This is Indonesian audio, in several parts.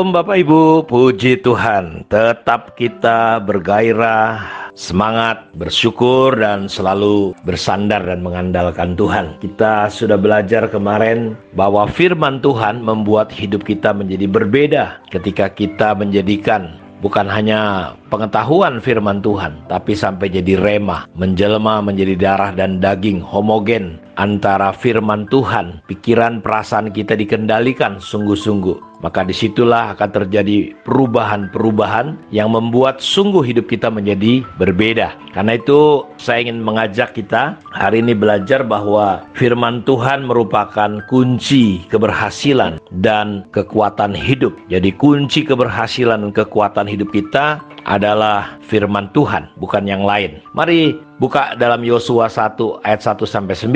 Shalom Bapak Ibu, puji Tuhan. Tetap kita bergairah, semangat, bersyukur, dan selalu bersandar dan mengandalkan Tuhan. Kita sudah belajar kemarin bahwa firman Tuhan membuat hidup kita menjadi berbeda ketika kita menjadikan bukan hanya pengetahuan firman Tuhan, tapi sampai jadi rema, menjelma menjadi darah dan daging, homogen antara firman Tuhan. Pikiran perasaan kita dikendalikan sungguh-sungguh. Maka disitulah akan terjadi perubahan-perubahan yang membuat sungguh hidup kita menjadi berbeda. Karena itu saya ingin mengajak kita hari ini belajar bahwa firman Tuhan merupakan kunci keberhasilan dan kekuatan hidup. Jadi kunci keberhasilan dan kekuatan hidup kita adalah firman Tuhan, bukan yang lain. Mari buka dalam Yosua 1 ayat 1-9.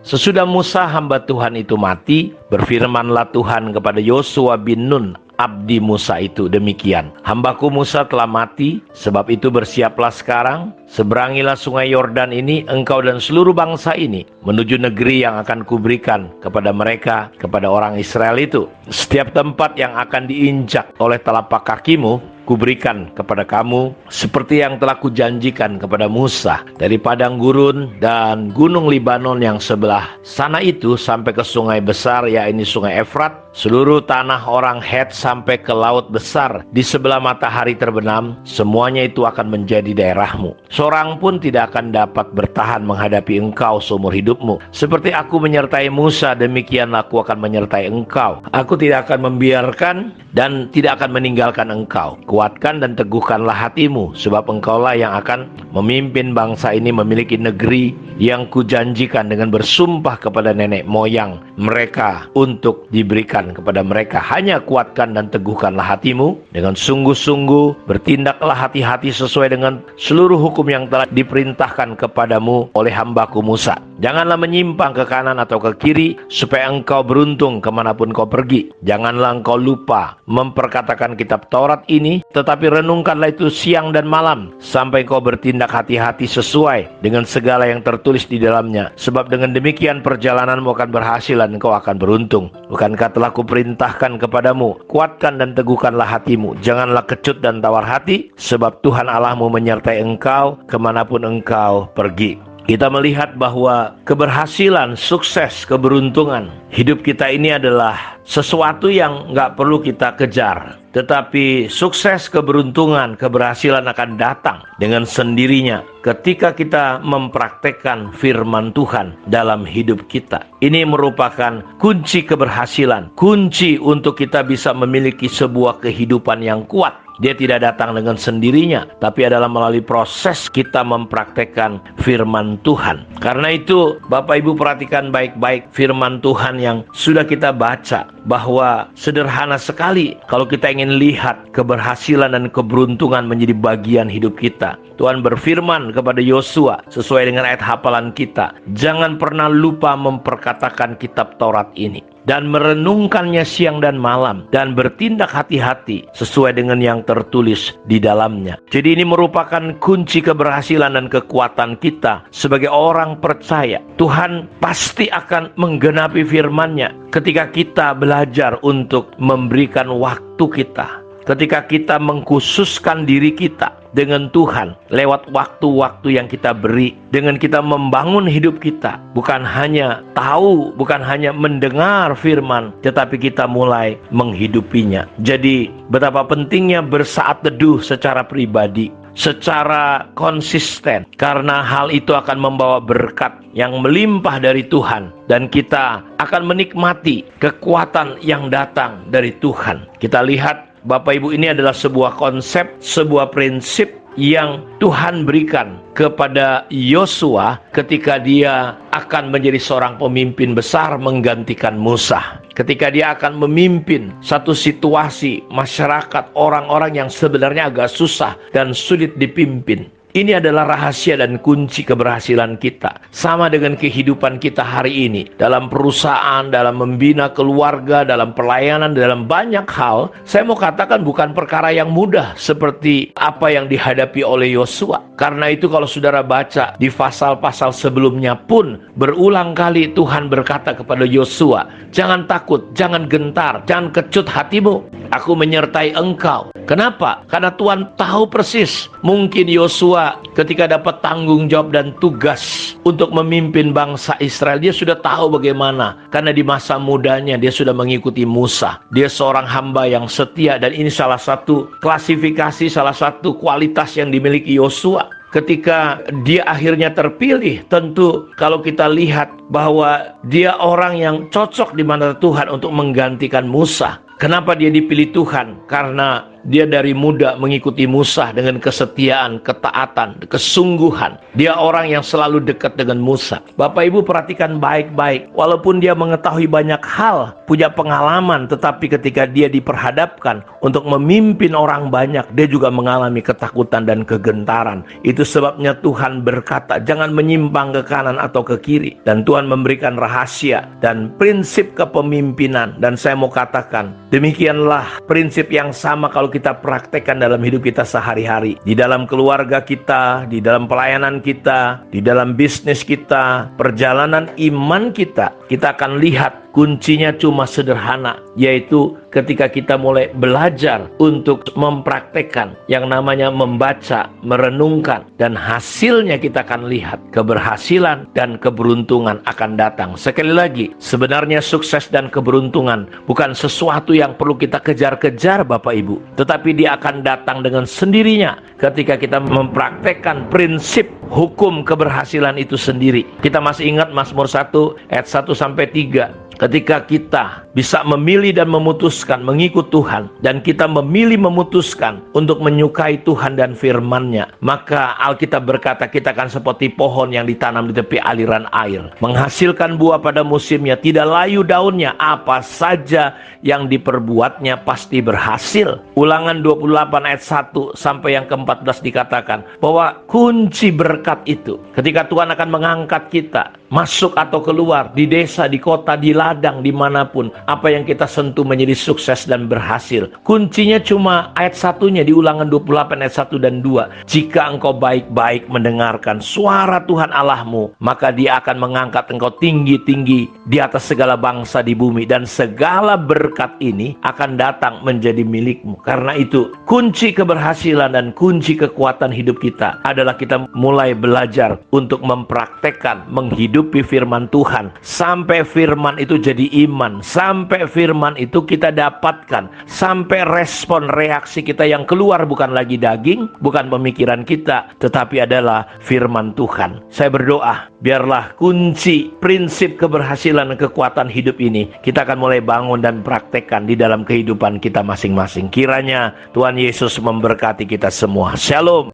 Sesudah Musa hamba Tuhan itu mati, berfirmanlah Tuhan kepada Yosua bin Nun, abdi Musa itu demikian. Hambaku Musa telah mati, sebab itu bersiaplah sekarang, seberangilah sungai Yordan ini, engkau dan seluruh bangsa ini, menuju negeri yang akan kuberikan kepada mereka, kepada orang Israel itu. Setiap tempat yang akan diinjak oleh telapak kakimu, kuberikan kepada kamu seperti yang telah kujanjikan kepada Musa, dari padang gurun dan gunung Libanon yang sebelah sana itu sampai ke sungai besar, yaitu sungai Efrat, seluruh tanah orang Het sampai ke laut besar di sebelah matahari terbenam, semuanya itu akan menjadi daerahmu. Seorang pun tidak akan dapat bertahan menghadapi engkau seumur hidupmu. Seperti aku menyertai Musa, demikianlah aku akan menyertai engkau. Aku tidak akan membiarkan dan tidak akan meninggalkan engkau. Kuatkan dan teguhkanlah hatimu, sebab engkaulah yang akan memimpin bangsa ini memiliki negeri yang kujanjikan dengan bersumpah kepada nenek moyang mereka untuk diberikan kepada mereka. Hanya kuatkan dan teguhkanlah hatimu dengan sungguh-sungguh, bertindaklah hati-hati sesuai dengan seluruh hukum yang telah diperintahkan kepadamu oleh hambaku Musa. Janganlah menyimpang ke kanan atau ke kiri, supaya engkau beruntung kemanapun kau pergi. Janganlah engkau lupa memperkatakan kitab Taurat ini, tetapi renungkanlah itu siang dan malam, sampai kau bertindak hati-hati sesuai dengan segala yang tertulis di dalamnya. Sebab dengan demikian perjalananmu akan berhasil dan engkau akan beruntung. Bukankah telah kuperintahkan kepadamu, kuatkan dan teguhkanlah hatimu, janganlah kecut dan tawar hati, sebab Tuhan Allahmu menyertai engkau kemanapun engkau pergi. Kita melihat bahwa keberhasilan, sukses, keberuntungan hidup kita ini adalah sesuatu yang nggak perlu kita kejar. Tetapi sukses, keberuntungan, keberhasilan akan datang dengan sendirinya ketika kita mempraktekkan firman Tuhan dalam hidup kita. Ini merupakan kunci keberhasilan, kunci untuk kita bisa memiliki sebuah kehidupan yang kuat. Dia tidak datang dengan sendirinya, tapi adalah melalui proses kita mempraktekkan firman Tuhan. Karena itu, Bapak Ibu perhatikan baik-baik firman Tuhan yang sudah kita baca, bahwa sederhana sekali kalau kita ingin lihat keberhasilan dan keberuntungan menjadi bagian hidup kita. Tuhan berfirman kepada Yosua sesuai dengan ayat hafalan kita, jangan pernah lupa memperkatakan kitab Taurat ini dan merenungkannya siang dan malam, dan bertindak hati-hati sesuai dengan yang tertulis di dalamnya. Jadi ini merupakan kunci keberhasilan dan kekuatan kita sebagai orang percaya. Tuhan pasti akan menggenapi firman-Nya ketika kita belajar untuk memberikan waktu kita, ketika kita mengkhususkan diri kita dengan Tuhan lewat waktu-waktu yang kita beri, dengan kita membangun hidup kita, bukan hanya tahu, bukan hanya mendengar firman, tetapi kita mulai menghidupinya. Jadi betapa pentingnya bersaat teduh secara pribadi, secara konsisten, karena hal itu akan membawa berkat yang melimpah dari Tuhan, dan kita akan menikmati kekuatan yang datang dari Tuhan. Kita lihat Bapak Ibu, ini adalah sebuah konsep, sebuah prinsip yang Tuhan berikan kepada Yosua ketika dia akan menjadi seorang pemimpin besar menggantikan Musa. Ketika dia akan memimpin satu situasi masyarakat, orang-orang yang sebenarnya agak susah dan sulit dipimpin. Ini adalah rahasia dan kunci keberhasilan kita. Sama dengan kehidupan kita hari ini. Dalam perusahaan, dalam membina keluarga, dalam pelayanan, dalam banyak hal. Saya mau katakan bukan perkara yang mudah seperti apa yang dihadapi oleh Yosua. Karena itu kalau saudara baca di pasal-pasal sebelumnya pun berulang kali Tuhan berkata kepada Yosua, jangan takut, jangan gentar, jangan kecut hatimu. Aku menyertai engkau. Kenapa? Karena Tuhan tahu persis. Mungkin Yosua ketika dapat tanggung jawab dan tugas untuk memimpin bangsa Israel, dia sudah tahu bagaimana. Karena di masa mudanya dia sudah mengikuti Musa. Dia seorang hamba yang setia, dan ini salah satu klasifikasi, salah satu kualitas yang dimiliki Yosua. Ketika dia akhirnya terpilih, tentu kalau kita lihat bahwa dia orang yang cocok di mata Tuhan untuk menggantikan Musa. Kenapa dia dipilih Tuhan? Karena dia dari muda mengikuti Musa dengan kesetiaan, ketaatan, kesungguhan. Dia orang yang selalu dekat dengan Musa. Bapak Ibu perhatikan baik-baik. Walaupun dia mengetahui banyak hal, punya pengalaman, tetapi ketika dia diperhadapkan untuk memimpin orang banyak, dia juga mengalami ketakutan dan kegentaran. Itu sebabnya Tuhan berkata, jangan menyimpang ke kanan atau ke kiri. Dan Tuhan memberikan rahasia dan prinsip kepemimpinan. Dan saya mau katakan, demikianlah prinsip yang sama kalau kita praktekkan dalam hidup kita sehari-hari. Di dalam keluarga kita, di dalam pelayanan kita, di dalam bisnis kita, perjalanan iman kita, kita akan lihat kuncinya cuma sederhana, yaitu ketika kita mulai belajar untuk mempraktekkan yang namanya membaca, merenungkan, dan hasilnya kita akan lihat keberhasilan dan keberuntungan akan datang. Sekali lagi, sebenarnya sukses dan keberuntungan bukan sesuatu yang perlu kita kejar-kejar Bapak Ibu, tetapi dia akan datang dengan sendirinya ketika kita mempraktekkan prinsip hukum keberhasilan itu sendiri. Kita masih ingat Mazmur 1 ayat 1-3. Ketika kita bisa memilih dan memutuskan mengikut Tuhan, dan kita memilih memutuskan untuk menyukai Tuhan dan firman-Nya, maka Alkitab berkata kita akan seperti pohon yang ditanam di tepi aliran air, menghasilkan buah pada musimnya, tidak layu daunnya, apa saja yang diperbuatnya pasti berhasil. Ulangan 28 ayat 1 sampai yang ke-14 dikatakan bahwa kunci berkat itu ketika Tuhan akan mengangkat kita masuk atau keluar, di desa, di kota, di ladang, dimanapun, apa yang kita sentuh menjadi sukses dan berhasil. Kuncinya cuma ayat 1-nya di Ulangan 28 ayat 1 dan 2. Jika engkau baik-baik mendengarkan suara Tuhan Allahmu, maka Dia akan mengangkat engkau tinggi-tinggi di atas segala bangsa di bumi, dan segala berkat ini akan datang menjadi milikmu. Karena itu, kunci keberhasilan dan kunci kekuatan hidup kita adalah kita mulai belajar untuk mempraktekkan, menghidupi firman Tuhan, sampai firman itu jadi iman, sampai firman itu kita dapatkan, sampai respon reaksi kita yang keluar bukan lagi daging, bukan pemikiran kita, tetapi adalah firman Tuhan. Saya berdoa, biarlah kunci prinsip keberhasilan dan kekuatan hidup ini kita akan mulai bangun dan praktekkan di dalam kehidupan kita masing-masing. Kiranya Tuhan Yesus memberkati kita semua. Shalom.